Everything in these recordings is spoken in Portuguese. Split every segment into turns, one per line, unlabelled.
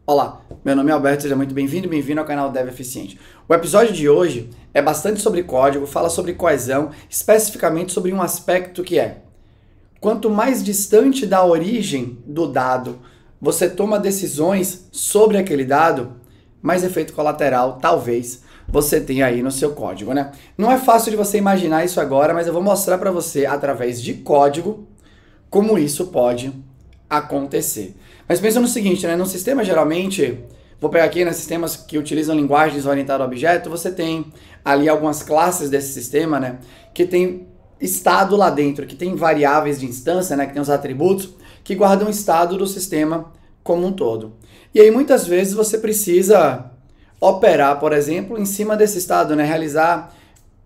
Olá, meu nome é Alberto, seja muito bem-vindo e bem-vindo ao canal Dev Eficiente. O episódio de hoje é bastante sobre código, fala sobre coesão, especificamente sobre um aspecto que é: quanto mais distante da origem do dado você toma decisões sobre aquele dado, mais efeito colateral talvez você tenha aí no seu código, né? Não é fácil de você imaginar isso agora, mas eu vou mostrar para você através de código como isso pode acontecer. Mas pensa no seguinte, né? No sistema, geralmente, vou pegar aqui, né, sistemas que utilizam linguagens orientadas a objeto, você tem ali algumas classes desse sistema, né, que tem estado lá dentro, que tem variáveis de instância, né, que tem os atributos, que guardam o estado do sistema como um todo. E aí, muitas vezes, você precisa operar, por exemplo, em cima desse estado, né,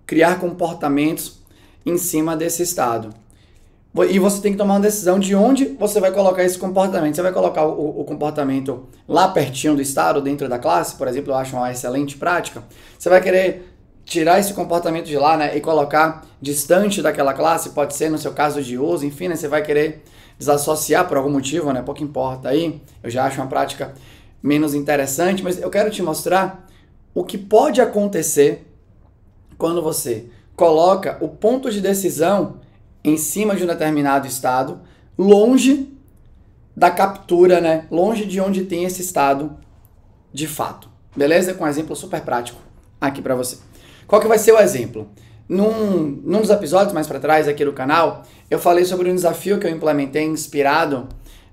criar comportamentos em cima desse estado. E você tem que tomar uma decisão de onde você vai colocar esse comportamento. Você vai colocar o comportamento lá pertinho do estado, dentro da classe, por exemplo, eu acho uma excelente prática. Você vai querer tirar esse comportamento de lá, né, e colocar distante daquela classe, pode ser no seu caso de uso, enfim, né, você vai querer desassociar por algum motivo, né, pouco importa aí, eu já acho uma prática menos interessante, mas eu quero te mostrar o que pode acontecer quando você coloca o ponto de decisão em cima de um determinado estado, longe da captura, né? Longe de onde tem esse estado de fato. Beleza? Com um exemplo super prático aqui para você. Qual que vai ser o exemplo? Num dos episódios mais para trás aqui do canal, eu falei sobre um desafio que eu implementei inspirado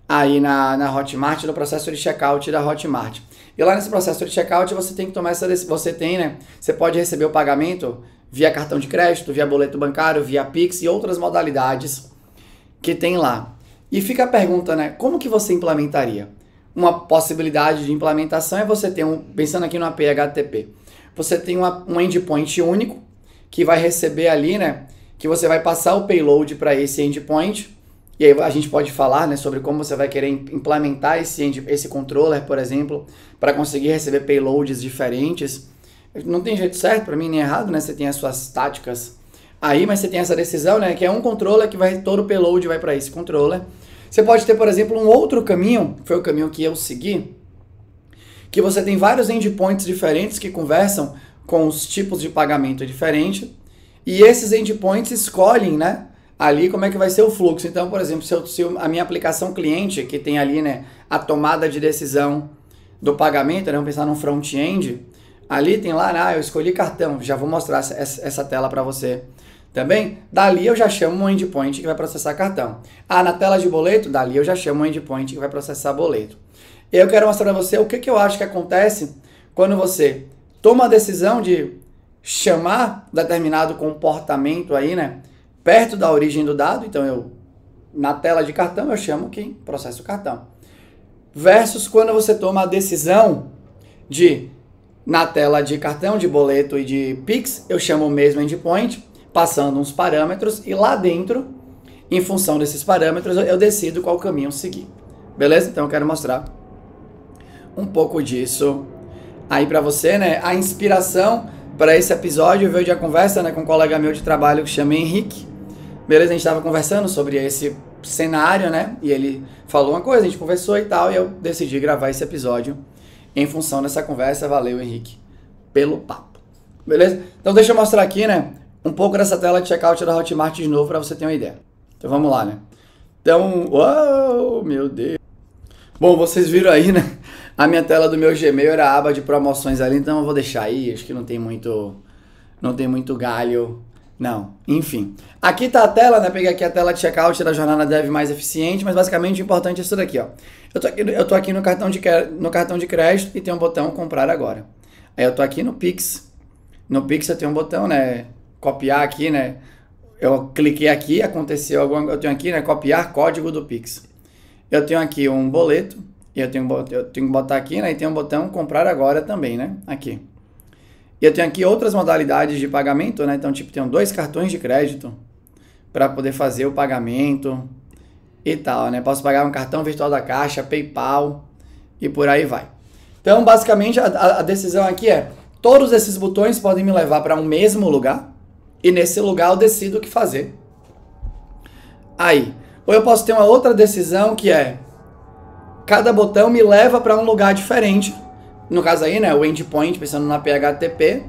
aí na Hotmart, no processo de checkout da Hotmart. E lá nesse processo de checkout você tem que tomar essa decisão, você pode receber o pagamento via cartão de crédito, via boleto bancário, via Pix e outras modalidades que tem lá. E fica a pergunta, né? Como que você implementaria? Uma possibilidade de implementação é você ter pensando aqui no API HTTP, você tem um endpoint único que vai receber ali, né? Que você vai passar o payload para esse endpoint. E aí a gente pode falar, né, sobre como você vai querer implementar esse controller, por exemplo, para conseguir receber payloads diferentes. Não tem jeito certo para mim nem errado, né? Você tem as suas táticas aí, mas você tem essa decisão, né? Que é um controller que todo o payload vai para esse controller. Você pode ter, por exemplo, um outro caminho, foi o caminho que eu segui, que você tem vários endpoints diferentes que conversam com os tipos de pagamento diferentes, e esses endpoints escolhem, né, ali como é que vai ser o fluxo. Então, por exemplo, se a minha aplicação cliente, que tem ali, né, a tomada de decisão do pagamento, né, vamos pensar num front-end, ali tem lá, eu escolhi cartão, já vou mostrar essa tela para você também. Dali eu já chamo um endpoint que vai processar cartão. Na tela de boleto, dali eu já chamo um endpoint que vai processar boleto. Eu quero mostrar para você o que eu acho que acontece quando você toma a decisão de chamar determinado comportamento aí, né, perto da origem do dado. Então, na tela de cartão, eu chamo quem processa o cartão. Versus quando você toma a decisão de, na tela de cartão, de boleto e de Pix, eu chamo o mesmo endpoint, passando uns parâmetros, e lá dentro, em função desses parâmetros, eu decido qual caminho seguir. Beleza? Então eu quero mostrar um pouco disso aí pra você, né? A inspiração para esse episódio veio de uma conversa, né, com um colega meu de trabalho que chama Henrique. Beleza? A gente tava conversando sobre esse cenário, né? E ele falou uma coisa, a gente conversou e tal, e eu decidi gravar esse episódio em função dessa conversa. Valeu, Henrique, pelo papo. Beleza? Então deixa eu mostrar aqui, né, um pouco dessa tela de checkout da Hotmart de novo para você ter uma ideia. Então vamos lá, né? Então, uau, meu Deus. Bom, vocês viram aí, né? A minha tela do meu Gmail era a aba de promoções ali, então eu vou deixar aí, acho que não tem muito galho, não. Enfim, aqui tá a tela, né? Peguei aqui a tela de checkout da jornada Dev mais eficiente, mas basicamente o importante é isso daqui, ó. Eu tô aqui no cartão de crédito e tem um botão comprar agora. Aí eu tô aqui no Pix. No Pix eu tenho um botão, né, copiar aqui, né? Eu cliquei aqui, aconteceu alguma coisa. Eu tenho aqui, né, copiar código do Pix. Eu tenho aqui um boleto, e eu tenho que botar aqui, né, e tem um botão comprar agora também, né, aqui. E eu tenho aqui outras modalidades de pagamento, né, então tipo, tenho 2 cartões de crédito para poder fazer o pagamento e tal, né, posso pagar um cartão virtual da Caixa, PayPal e por aí vai. Então, basicamente, a decisão aqui é, todos esses botões podem me levar para um mesmo lugar, e nesse lugar eu decido o que fazer. Aí, ou eu posso ter uma outra decisão que é, cada botão me leva para um lugar diferente. No caso aí, né, o endpoint, pensando na PHTP.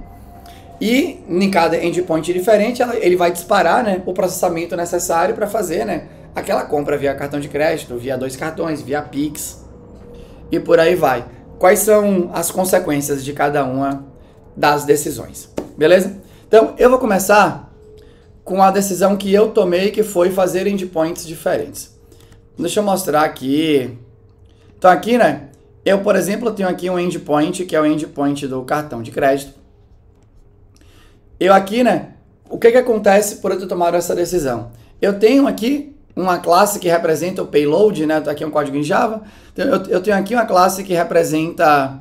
E em cada endpoint diferente, ele vai disparar, né, o processamento necessário para fazer, né, aquela compra via cartão de crédito, via 2 cartões, via Pix e por aí vai. Quais são as consequências de cada uma das decisões, beleza? Então, eu vou começar com a decisão que eu tomei, que foi fazer endpoints diferentes. Deixa eu mostrar aqui. Então aqui, né, eu, por exemplo, tenho aqui um endpoint, que é o endpoint do cartão de crédito. Eu aqui, né, o que acontece por eu ter tomado essa decisão? Eu tenho aqui uma classe que representa o payload, né, aqui é um código em Java. Eu tenho aqui uma classe que representa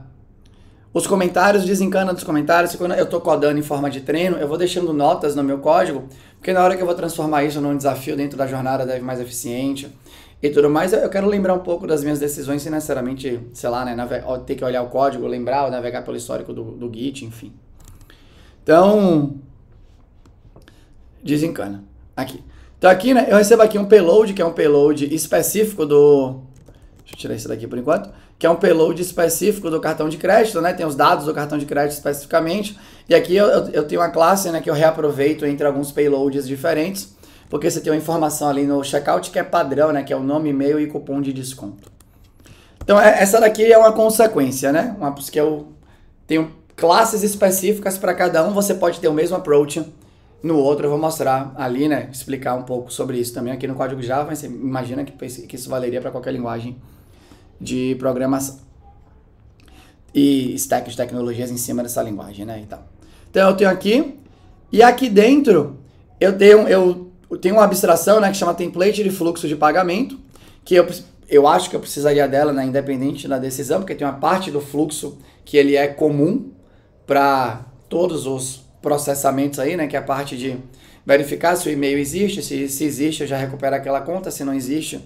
os comentários, desencana dos comentários. Quando eu estou codando em forma de treino, eu vou deixando notas no meu código, porque na hora que eu vou transformar isso num desafio dentro da jornada Dev Mais Eficiente e tudo mais, eu quero lembrar um pouco das minhas decisões sem necessariamente, sei lá, né, ter que olhar o código, lembrar ou navegar pelo histórico do Git, enfim. Então, desencana. Aqui. Então aqui, né, eu recebo aqui um payload, que é um payload específico do... Deixa eu tirar isso daqui por enquanto. Que é um payload específico do cartão de crédito, né? Tem os dados do cartão de crédito especificamente. E aqui eu tenho uma classe, né, que eu reaproveito entre alguns payloads diferentes, porque você tem uma informação ali no checkout que é padrão, né? Que é o nome, e-mail e cupom de desconto. Então essa daqui é uma consequência, né? Porque eu tenho classes específicas para cada um, você pode ter o mesmo approach no outro. Eu vou mostrar ali, né, explicar um pouco sobre isso também aqui no código Java, mas você imagina que isso valeria para qualquer linguagem de programação e stack de tecnologias em cima dessa linguagem, né, e tal. Então eu tenho aqui, e aqui dentro eu tenho uma abstração, né, que chama template de fluxo de pagamento, que eu acho que eu precisaria dela, né, independente da decisão, porque tem uma parte do fluxo que ele é comum para todos os processamentos aí, né, que é a parte de verificar se o e-mail existe, se existe eu já recupero aquela conta, se não existe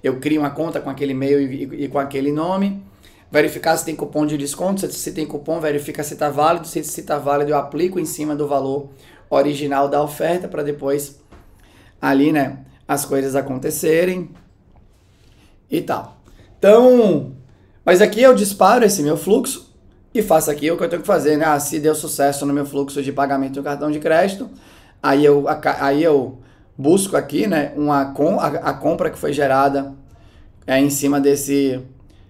eu crio uma conta com aquele e-mail e com aquele nome, verificar se tem cupom de desconto, se tem cupom, verifica se está válido, se está válido eu aplico em cima do valor original da oferta para depois ali, né, as coisas acontecerem e tal. Então, mas aqui eu disparo esse meu fluxo e faço aqui o que eu tenho que fazer, né? Se deu sucesso no meu fluxo de pagamento do cartão de crédito, aí eu busco aqui, né, a compra que foi gerada em cima desse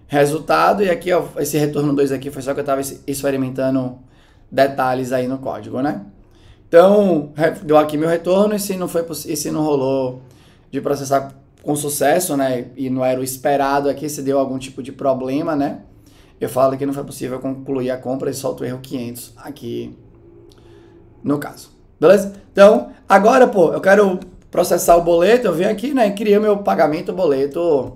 resultado, e aqui ó, esse retorno 2 aqui foi só que eu estava experimentando detalhes aí no código, né? Então, deu aqui meu retorno, e se não rolou de processar com sucesso, né, e não era o esperado aqui, se deu algum tipo de problema, né? Eu falo que não foi possível concluir a compra e solto o erro 500 aqui no caso. Beleza? Então, agora, pô, eu quero processar o boleto, eu venho aqui, né, e crio meu pagamento boleto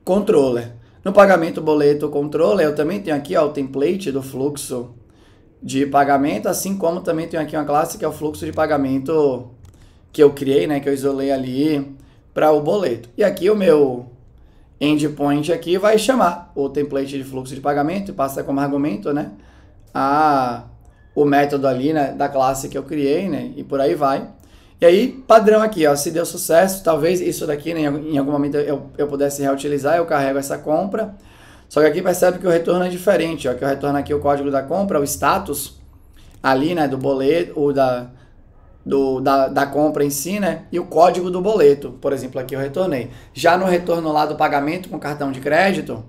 controller. No pagamento boleto controller, eu também tenho aqui, ó, o template do fluxo de pagamento, assim como também tenho aqui uma classe que é o fluxo de pagamento que eu criei, né, que eu isolei ali para o boleto. E aqui o meu endpoint aqui vai chamar o template de fluxo de pagamento e passa como argumento, né, o método ali, né, da classe que eu criei, né, e por aí vai. E aí, padrão aqui, ó, se deu sucesso, talvez isso daqui, né, em algum momento eu pudesse reutilizar, eu carrego essa compra. Só que aqui percebe que o retorno é diferente, ó, que eu retorno aqui o código da compra, o status ali, né, do boleto, ou da compra em si, né, e o código do boleto, por exemplo, aqui eu retornei. Já no retorno lá do pagamento com cartão de crédito,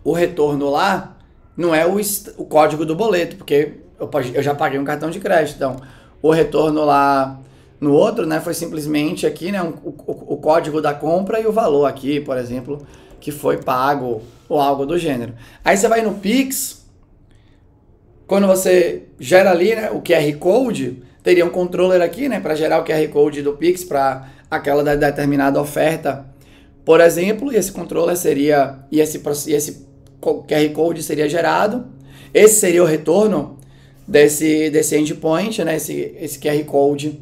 o retorno lá não é o código do boleto, porque eu já paguei um cartão de crédito, então o retorno lá no outro, né, foi simplesmente aqui, né, o código da compra e o valor aqui, por exemplo, que foi pago ou algo do gênero. Aí você vai no Pix, quando você gera ali, né, o QR Code, teria um controller aqui, né, para gerar o QR Code do Pix para aquela determinada oferta, por exemplo, e esse controller seria, e esse QR Code seria gerado, esse seria o retorno desse endpoint, né, esse QR Code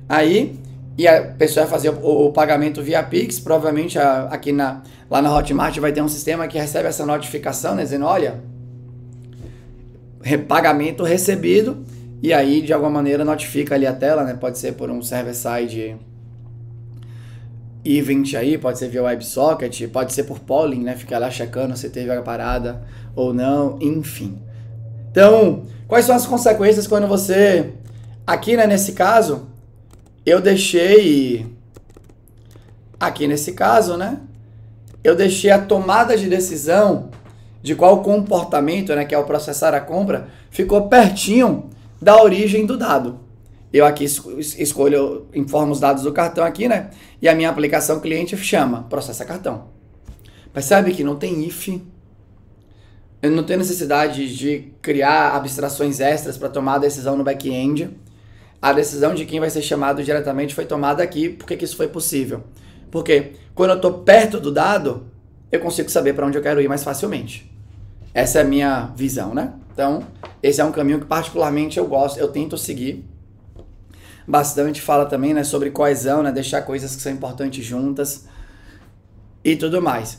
aí, e a pessoa vai fazer o pagamento via Pix, provavelmente aqui lá na Hotmart vai ter um sistema que recebe essa notificação, né, dizendo, olha, pagamento recebido, e aí de alguma maneira notifica ali a tela, né, pode ser por um server-side event aí, pode ser via WebSocket, pode ser por polling, né? Ficar lá checando se teve a parada ou não, enfim. Então, quais são as consequências quando você... Aqui, né, nesse caso, eu deixei... Aqui nesse caso, né? Eu deixei a tomada de decisão de qual comportamento, né, que é o processar a compra, ficou pertinho da origem do dado. Eu aqui escolho, informo os dados do cartão aqui, né? E a minha aplicação cliente chama processa cartão. Percebe que não tem if, eu não tenho necessidade de criar abstrações extras para tomar a decisão no back-end. A decisão de quem vai ser chamado diretamente foi tomada aqui. Por que isso foi possível? Porque quando eu estou perto do dado, eu consigo saber para onde eu quero ir mais facilmente. Essa é a minha visão, né? Então, esse é um caminho que particularmente eu gosto, eu tento seguir bastante. Fala também, né, sobre coesão, né, deixar coisas que são importantes juntas e tudo mais.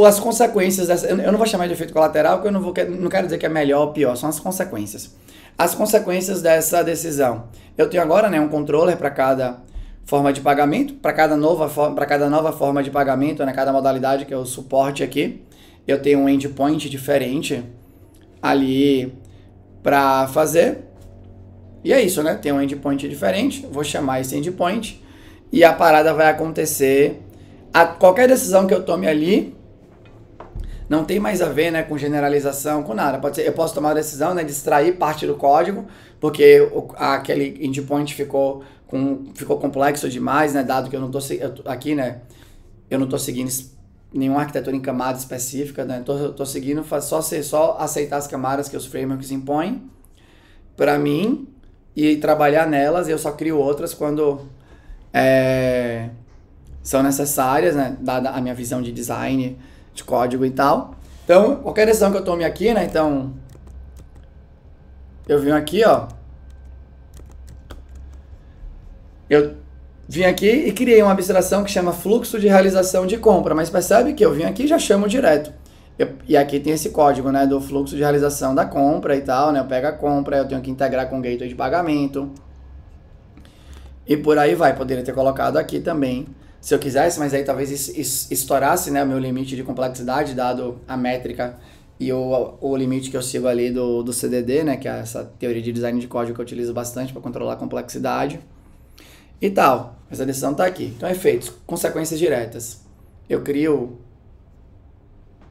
As consequências dessa, eu não vou chamar de efeito colateral, porque eu não quero dizer que é melhor ou pior, são as consequências. As consequências dessa decisão. Eu tenho agora, né, um controller para cada forma de pagamento, para cada nova forma de pagamento, né, cada modalidade que eu suporte aqui. Eu tenho um endpoint diferente ali para fazer. E é isso, né? Tem um endpoint diferente, vou chamar esse endpoint e a parada vai acontecer. Qualquer decisão que eu tome ali não tem mais a ver, né, com generalização, com nada. Pode ser, eu posso tomar a decisão, né, de extrair parte do código, porque aquele endpoint ficou complexo demais, né, dado que eu não tô aqui, né, eu não estou seguindo nenhuma arquitetura em camada específica, né, tô seguindo só aceitar as camadas que os frameworks impõem para mim e trabalhar nelas. Eu só crio outras quando são necessárias, né, dada a minha visão de design, de código e tal. Então, qualquer decisão que eu tome aqui, né, então, eu vim aqui, ó, eu vim aqui e criei uma abstração que chama fluxo de realização de compra, mas percebe que eu vim aqui e já chamo direto. E aqui tem esse código, né, do fluxo de realização da compra e tal, né, eu pego a compra, eu tenho que integrar com o gateway de pagamento, e por aí vai. Poderia ter colocado aqui também, se eu quisesse, mas aí talvez estourasse, né, o meu limite de complexidade, dado a métrica e o limite que eu sigo ali do CDD, né, que é essa teoria de design de código que eu utilizo bastante para controlar a complexidade e tal. Essa decisão está aqui. Então, efeitos, consequências diretas. Eu crio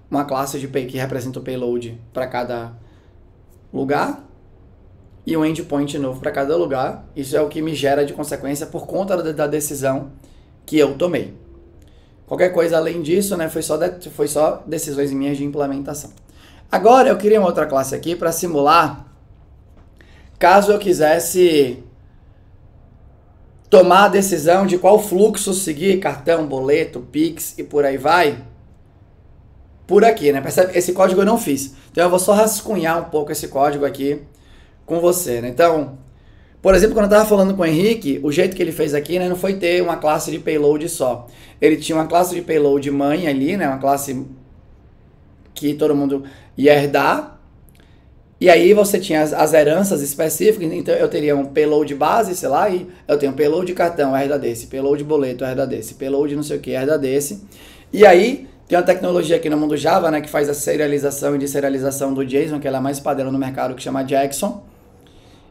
uma classe que representa o payload para cada lugar e um endpoint novo para cada lugar. Isso é o que me gera de consequência por conta da decisão que eu tomei. Qualquer coisa além disso, né, foi só decisões minhas de implementação. Agora eu criei uma outra classe aqui para simular caso eu quisesse tomar a decisão de qual fluxo seguir, cartão, boleto, Pix e por aí vai, por aqui, né? Percebe? Esse código eu não fiz. Então eu vou só rascunhar um pouco esse código aqui com você, né? Então, por exemplo, quando eu estava falando com o Henrique, o jeito que ele fez aqui, né, não foi ter uma classe de payload só. Ele tinha uma classe de payload mãe ali, né, uma classe que todo mundo ia herdar. E aí você tinha as heranças específicas, então eu teria um payload base, sei lá, e eu tenho payload cartão, herda desse, payload boleto, herda desse, payload não sei o que, herda desse. E aí tem uma tecnologia aqui no mundo Java, né, que faz a serialização e deserialização do JSON, que ela é mais padrão no mercado, que chama Jackson.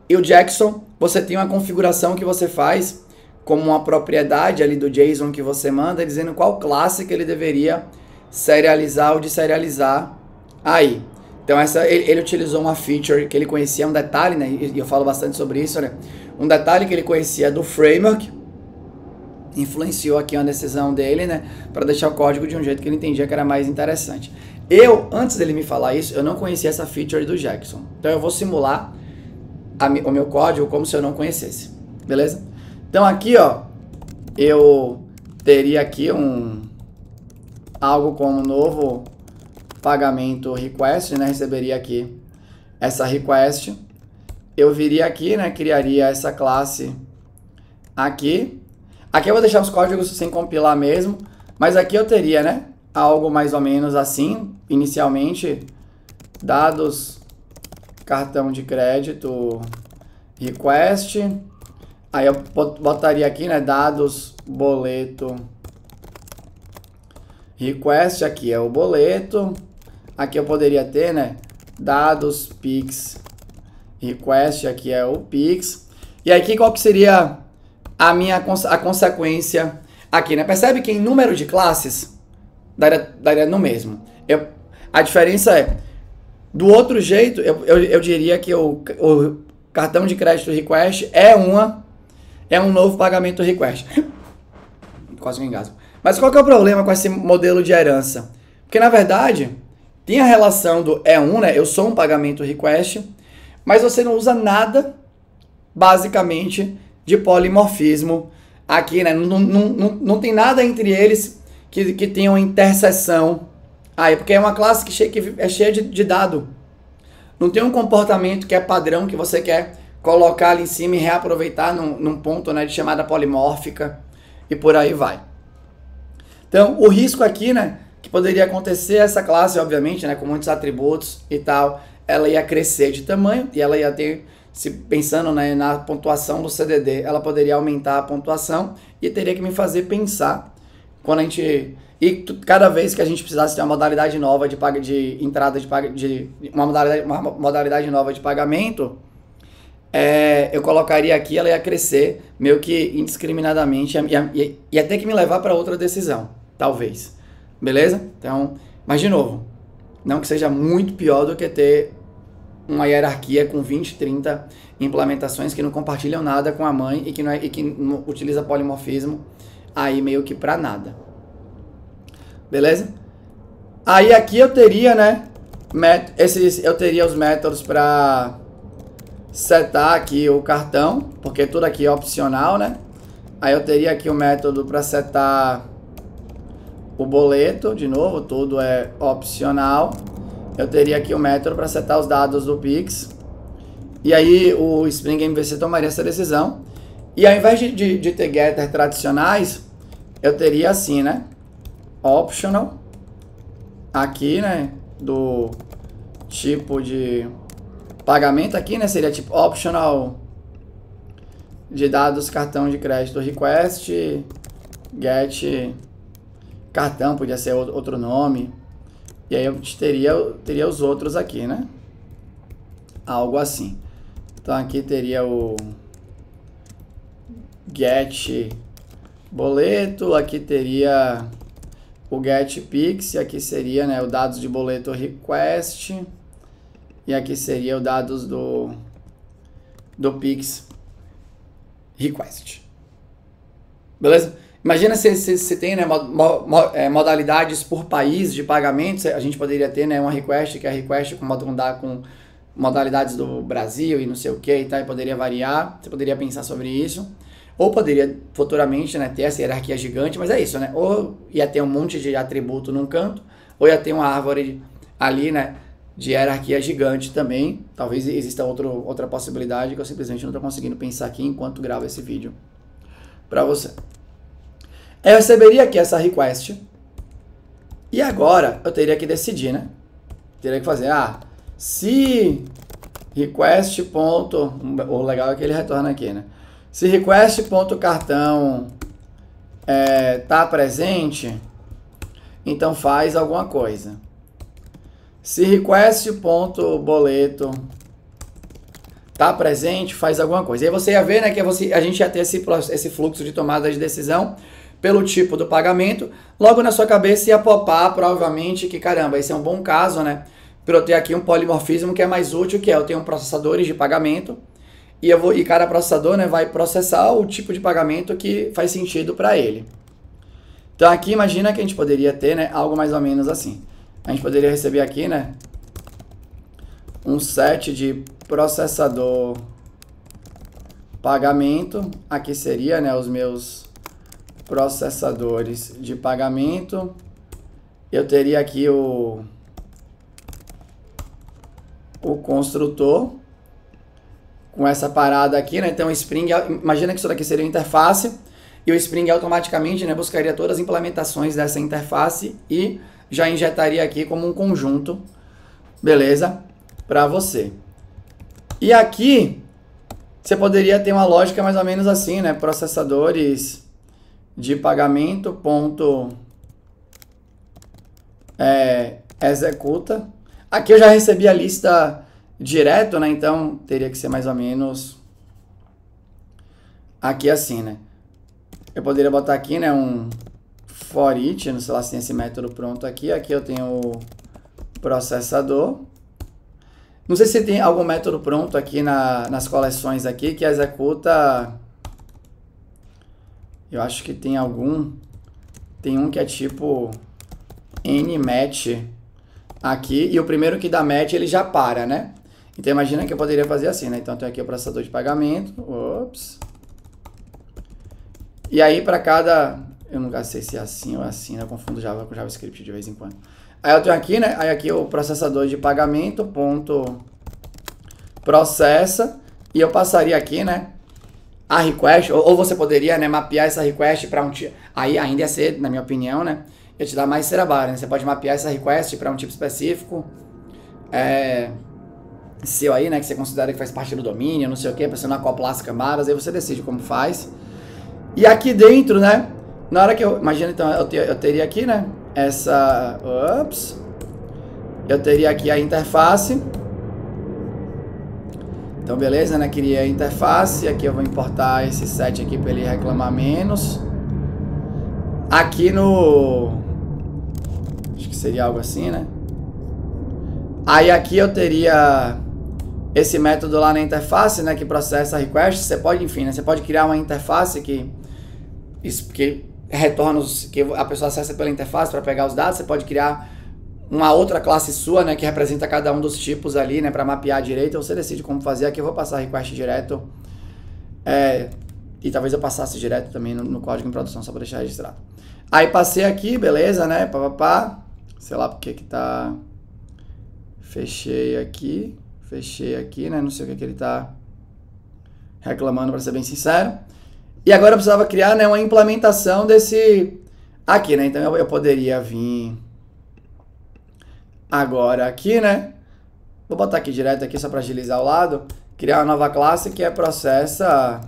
E o Jackson, você tem uma configuração que você faz como uma propriedade ali do JSON que você manda, dizendo qual classe que ele deveria serializar ou deserializar aí. Então ele utilizou uma feature que ele conhecia, um detalhe, né, e eu falo bastante sobre isso, né, um detalhe que ele conhecia do framework, influenciou aqui uma decisão dele, né, para deixar o código de um jeito que ele entendia que era mais interessante. Antes dele me falar isso, eu não conhecia essa feature do Jackson. Então eu vou simular o meu código como se eu não conhecesse, beleza? Então aqui, ó, eu teria aqui algo como novo pagamento request, né? Receberia aqui essa request. Eu viria aqui, né? Criaria essa classe aqui. Aqui eu vou deixar os códigos sem compilar mesmo, mas aqui eu teria, né, algo mais ou menos assim, inicialmente, dados cartão de crédito request. Aí eu botaria aqui, né, dados, boleto, request, aqui é o boleto. Aqui eu poderia ter, né, dados, Pix, request, aqui é o Pix. E aqui qual que seria a consequência aqui, né? Percebe que em número de classes daria no mesmo. A diferença é, do outro jeito, eu diria que o cartão de crédito request é um novo pagamento request. Quase me engasgo. Mas qual que é o problema com esse modelo de herança? Porque, na verdade, tem a relação do E1, né? Eu sou um pagamento request, mas você não usa nada, basicamente, de polimorfismo aqui, né? Não tem nada entre eles que tenha uma interseção aí, porque é uma classe que é cheia de dado. Não tem um comportamento que é padrão que você quer colocar ali em cima e reaproveitar num ponto, né, de chamada polimórfica e por aí vai. Então, o risco aqui, né, que poderia acontecer, essa classe, obviamente, né, com muitos atributos e tal, ela ia crescer de tamanho e ela ia ter, se pensando, né, na pontuação do CDD, ela poderia aumentar a pontuação e teria que me fazer pensar quando a gente... E cada vez que a gente precisasse ter uma modalidade nova de entrada de uma modalidade nova de pagamento, eu colocaria aqui, ela ia crescer meio que indiscriminadamente, ia ter que me levar para outra decisão, talvez. Beleza? Então, mas de novo, não que seja muito pior do que ter uma hierarquia com 20, 30 implementações que não compartilham nada com a mãe e que não utiliza polimorfismo aí meio que para nada. Beleza? Aí aqui eu teria, né, eu teria os métodos para setar aqui o cartão, porque tudo aqui é opcional, né? Aí eu teria aqui o método para setar o boleto, de novo, tudo é opcional. Eu teria aqui o método para setar os dados do Pix. E aí o Spring MVC tomaria essa decisão. E ao invés de ter getter tradicionais, eu teria assim, né? Optional. Aqui, né? Do tipo de pagamento aqui, né? Seria tipo optional de dados cartão de crédito request, get cartão, podia ser outro nome. E aí eu teria os outros aqui, né? Algo assim. Então aqui teria o get boleto, aqui teria o get Pix, e aqui seria, né, o dados de boleto request, e aqui seria o dados do Pix request. Beleza? Imagina se tem, né, modalidades por país de pagamentos. A gente poderia ter, né, uma request que é a request com modalidades do Brasil e não sei o que e tal, e poderia variar. Você poderia pensar sobre isso. Ou poderia futuramente, né, ter essa hierarquia gigante, mas é isso, né? Ou ia ter um monte de atributo num canto, ou ia ter uma árvore ali, né, de hierarquia gigante também. Talvez exista outra possibilidade que eu simplesmente não estou conseguindo pensar aqui enquanto gravo esse vídeo para você. Eu receberia aqui essa request. E agora eu teria que decidir, né? Teria que fazer, se request. O legal é que ele retorna aqui, né? Se request.cartão tá presente, então faz alguma coisa. Se request.boleto tá presente, faz alguma coisa. E aí você ia ver, né, que a gente ia ter esse fluxo de tomada de decisão pelo tipo do pagamento. Logo na sua cabeça ia popar, provavelmente, que caramba, esse é um bom caso, né? Para eu ter aqui um polimorfismo que é mais útil, que eu tenho processadores de pagamento e cada processador, né, vai processar o tipo de pagamento que faz sentido para ele. Então aqui imagina que a gente poderia ter, né, algo mais ou menos assim. A gente poderia receber aqui, né, um set de processador pagamento. Aqui seria, né, os meus processadores de pagamento. Eu teria aqui o construtor com essa parada aqui, né? Então o Spring, imagina que isso daqui seria a interface, e o Spring automaticamente, né, buscaria todas as implementações dessa interface e já injetaria aqui como um conjunto, beleza? Para você. E aqui você poderia ter uma lógica mais ou menos assim, né? Processadores de pagamento ponto executa. Aqui eu já recebi a lista direto, né? Então teria que ser mais ou menos aqui assim, né? Eu poderia botar aqui, né, um for each, não sei lá se tem esse método pronto aqui. Aqui eu tenho o processador. Não sei se tem algum método pronto aqui nas coleções aqui que executa. Eu acho que tem algum. Tem um que é tipo nmatch aqui. E o primeiro que dá match ele já para, né? Então imagina que eu poderia fazer assim, né? Então eu tenho aqui o processador de pagamento. Ops. E aí para cada... Eu nunca sei se é assim ou é assim, né? Eu confundo Java com JavaScript de vez em quando. Aí eu tenho aqui, né? Aí aqui o processador de pagamento ponto processa. E eu passaria aqui, né? A request. Ou você poderia, né, mapear essa request para um tipo... Aí ainda ia ser, na minha opinião, né? Ia te dar mais trabalho, né? Você pode mapear essa request para um tipo específico. Seu aí, né? Que você considera que faz parte do domínio, não sei o que. Para você não acoplar as camadas. Aí você decide como faz. E aqui dentro, né? Na hora que eu... Imagina, então, eu teria aqui, né? Essa... Ops. Eu teria aqui a interface. Então, beleza, né? Criei a interface. Aqui eu vou importar esse set aqui para ele reclamar menos. Aqui no... Acho que seria algo assim, né? Aí aqui eu teria esse método lá na interface, né? Que processa a request. Você pode, enfim, né? Você pode criar uma interface que retorna que a pessoa acessa pela interface para pegar os dados. Você pode criar uma outra classe sua, né, que representa cada um dos tipos ali, né, para mapear direito. Você decide como fazer. Aqui eu vou passar request direto. E talvez eu passasse direto também no código em produção, só para deixar registrado. Aí passei aqui, beleza, né, papapá. Sei lá porque que tá... Fechei aqui, né, não sei o que ele tá reclamando, para ser bem sincero. E agora eu precisava criar, né, uma implementação desse aqui, né? Então eu poderia vir agora aqui, né? Vou botar aqui direto aqui só para agilizar o lado. Criar uma nova classe que é processa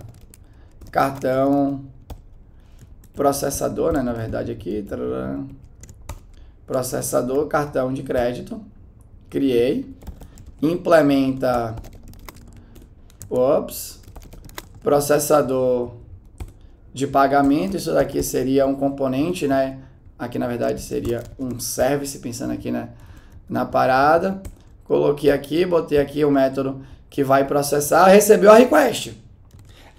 cartão processador, né? Na verdade aqui, processador cartão de crédito. Criei. Implementa processador de pagamento. Isso daqui seria um componente, né? Aqui na verdade seria um service, pensando aqui, né, na parada. Coloquei aqui, botei aqui o método que vai processar, recebeu a request.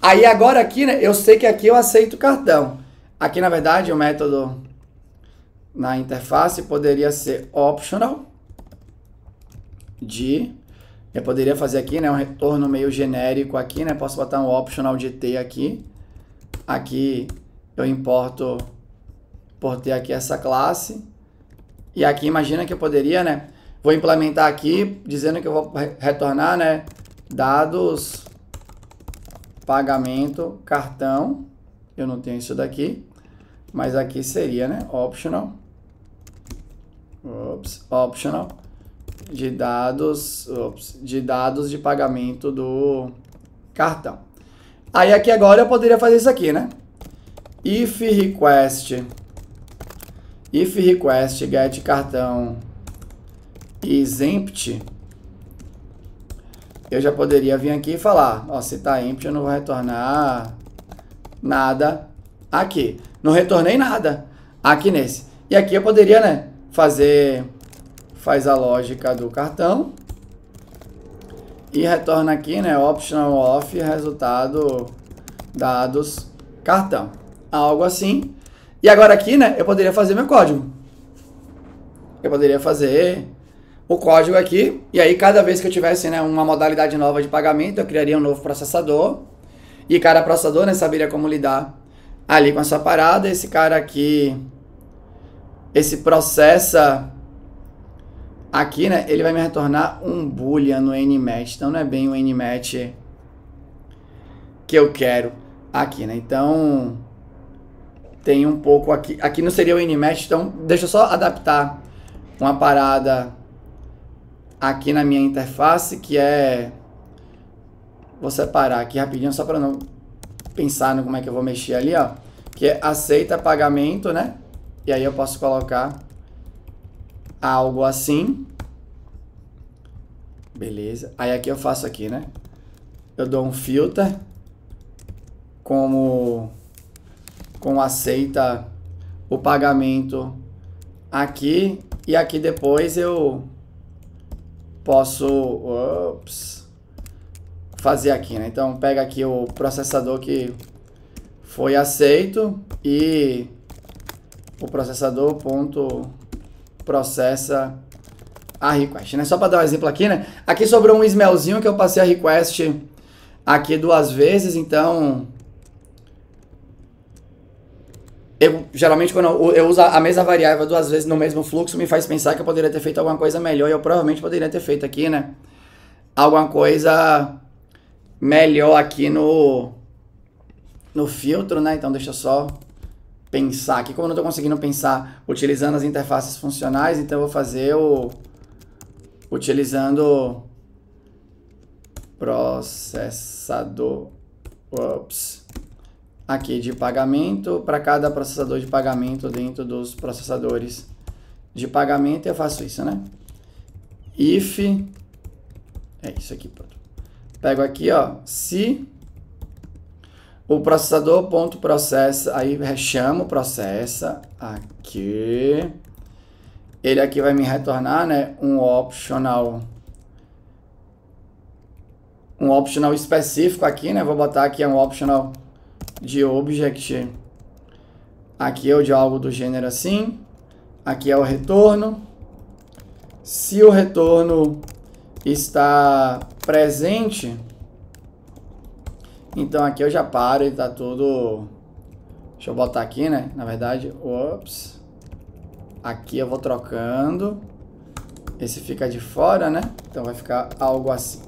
Aí agora aqui, né, eu sei que aqui eu aceito o cartão. Aqui na verdade o método na interface poderia ser optional eu poderia fazer aqui, né, um retorno meio genérico aqui, né? Posso botar um optional de T aqui. Aqui eu importei aqui essa classe. E aqui imagina que eu poderia, né? Vou implementar aqui dizendo que eu vou retornar, né? Dados, pagamento, cartão. Eu não tenho isso daqui. Mas aqui seria, né? Optional. Optional. De dados de pagamento do cartão. Aí aqui agora eu poderia fazer isso aqui, né? If request get cartão is empty, eu já poderia vir aqui e falar, ó, se tá empty eu não vou retornar nada aqui. Não retornei nada aqui nesse. E aqui eu poderia, né, faz a lógica do cartão e retorna aqui, né, optional off, resultado, dados, cartão. Algo assim. E agora aqui, né, eu poderia fazer meu código. Eu poderia fazer o código aqui, e aí cada vez que eu tivesse, né, uma modalidade nova de pagamento, eu criaria um novo processador, e cada processador, né, saberia como lidar ali com essa parada. Esse cara aqui, esse processa aqui, né, ele vai me retornar um boolean no nmatch, então não é bem o nmatch que eu quero aqui, né? Então tem um pouco aqui, aqui não seria o nmatch, então deixa eu só adaptar uma parada aqui na minha interface, que é vou separar aqui rapidinho, só para não pensar no como é que eu vou mexer ali, ó. Que é aceita pagamento, né? E aí eu posso colocar algo assim. Beleza. Aí aqui eu faço aqui, né? Eu dou um filter como aceita o pagamento aqui. E aqui depois eu posso fazer aqui, né? Então pega aqui o processador que foi aceito e o processador ponto processa a request, né? Só para dar um exemplo aqui, né? Aqui sobrou um smelzinho que eu passei a request aqui 2 vezes, então geralmente quando eu uso a mesma variável 2 vezes no mesmo fluxo, me faz pensar que eu poderia ter feito alguma coisa melhor, e eu provavelmente poderia ter feito aqui, né? Alguma coisa melhor aqui no filtro, né? Então deixa eu só pensar aqui. Como eu não estou conseguindo pensar utilizando as interfaces funcionais, então eu vou fazer utilizando processador aqui de pagamento para cada processador de pagamento dentro dos processadores de pagamento. Eu faço isso, né? If é isso aqui, pronto. Pego aqui, ó, se o processador ponto processa, aí chamo processa aqui, ele aqui vai me retornar, né, um optional específico aqui, né? Vou botar aqui um optional de object, aqui é o de algo do gênero assim, aqui é o retorno. Se o retorno está presente, então aqui eu já paro e tá tudo. Deixa eu botar aqui, né? Na verdade, aqui eu vou trocando. Esse fica de fora, né? Então vai ficar algo assim.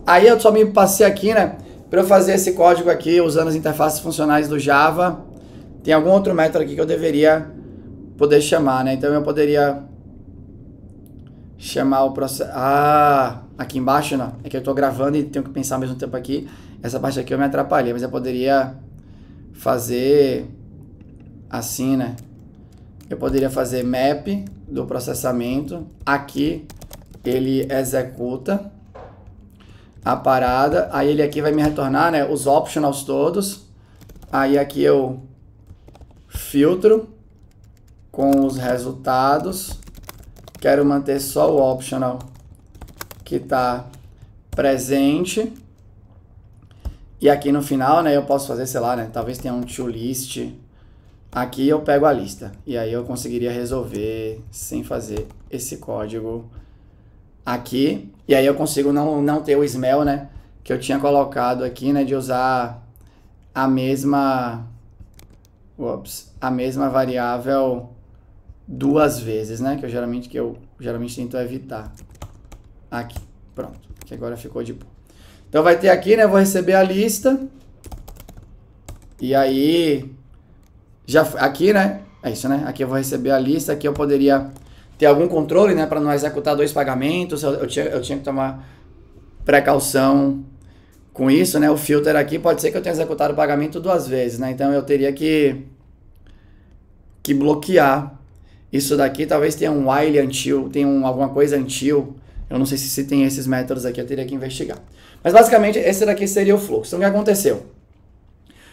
Aí eu só me passei aqui, né? Para eu fazer esse código aqui usando as interfaces funcionais do Java. Tem algum outro método aqui que eu deveria poder chamar, né? Então eu poderia chamar o processo. Aqui embaixo não. É que eu tô gravando e tenho que pensar ao mesmo tempo aqui. Essa parte aqui eu me atrapalhei, mas eu poderia fazer assim, né? Eu poderia fazer map do processamento. Aqui ele executa a parada. Aí ele aqui vai me retornar, né, os optionals todos. Aí aqui eu filtro com os resultados. Quero manter só o optional que está presente. E aqui no final, né, eu posso fazer, sei lá, né, talvez tenha um toList. Aqui eu pego a lista. E aí eu conseguiria resolver sem fazer esse código aqui. E aí eu consigo não ter o smell, né, que eu tinha colocado aqui, né, de usar a mesma variável 2 vezes, né, que eu geralmente tento evitar. Aqui, pronto, que agora ficou de boa. Então vai ter aqui, né, eu vou receber a lista. E aí aqui, né, é isso, né, aqui eu vou receber a lista. Aqui eu poderia ter algum controle, né, para não executar 2 pagamentos. Eu tinha que tomar precaução com isso, né. O filter aqui pode ser que eu tenha executado o pagamento 2 vezes, né, então eu teria que bloquear isso daqui. Talvez tenha um while until, tenha alguma coisa until. Eu não sei se tem esses métodos aqui, eu teria que investigar. Mas basicamente esse daqui seria o fluxo. Então o que aconteceu?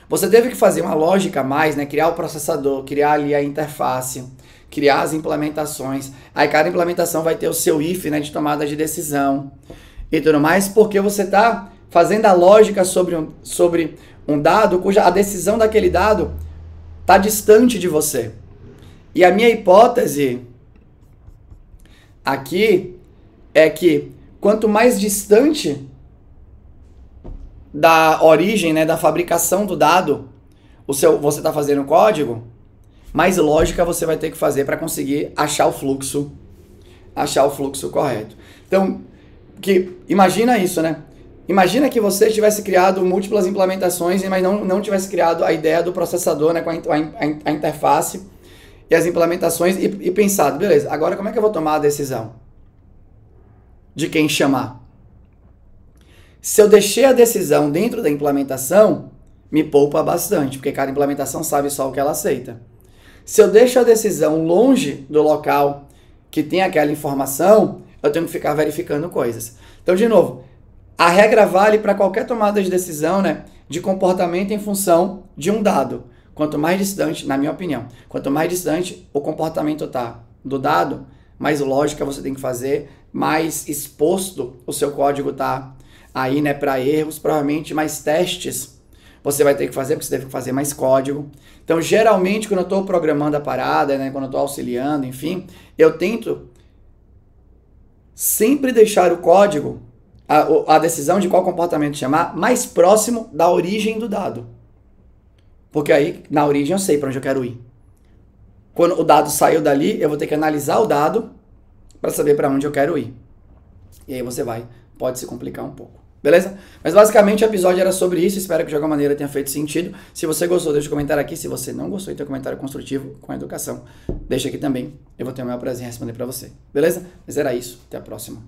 Você teve que fazer uma lógica a mais, né? Criar o processador, criar ali a interface, criar as implementações. Aí cada implementação vai ter o seu if, né, de tomada de decisão e tudo mais, porque você está fazendo a lógica sobre um dado cuja a decisão daquele dado está distante de você. E a minha hipótese aqui é que quanto mais distante da origem, né, da fabricação do dado você está fazendo o código, mais lógica você vai ter que fazer para conseguir achar o fluxo correto. Então, imagina isso, né? Imagina que você tivesse criado múltiplas implementações, mas não tivesse criado a ideia do processador, né, com a interface e as implementações e pensado, beleza, agora como é que eu vou tomar a decisão de quem chamar? Se eu deixei a decisão dentro da implementação, me poupa bastante, porque cada implementação sabe só o que ela aceita. Se eu deixo a decisão longe do local que tem aquela informação, eu tenho que ficar verificando coisas. Então, de novo, a regra vale para qualquer tomada de decisão, né, de comportamento em função de um dado. Quanto mais distante, na minha opinião, quanto mais distante o comportamento está do dado, mais lógica você tem que fazer, mais exposto o seu código está aí, né, para erros, provavelmente mais testes você vai ter que fazer, porque você deve fazer mais código. Então, geralmente, quando eu estou programando a parada, né, quando eu estou auxiliando, enfim, eu tento sempre deixar o código, a decisão de qual comportamento chamar, mais próximo da origem do dado. Porque aí, na origem, eu sei para onde eu quero ir. Quando o dado saiu dali, eu vou ter que analisar o dado para saber para onde eu quero ir. E aí você pode se complicar um pouco. Beleza? Mas basicamente o episódio era sobre isso, espero que de alguma maneira tenha feito sentido. Se você gostou, deixa um comentário aqui. Se você não gostou e tem um comentário construtivo com a educação, deixa aqui também. Eu vou ter o maior prazer em responder para você. Beleza? Mas era isso. Até a próxima.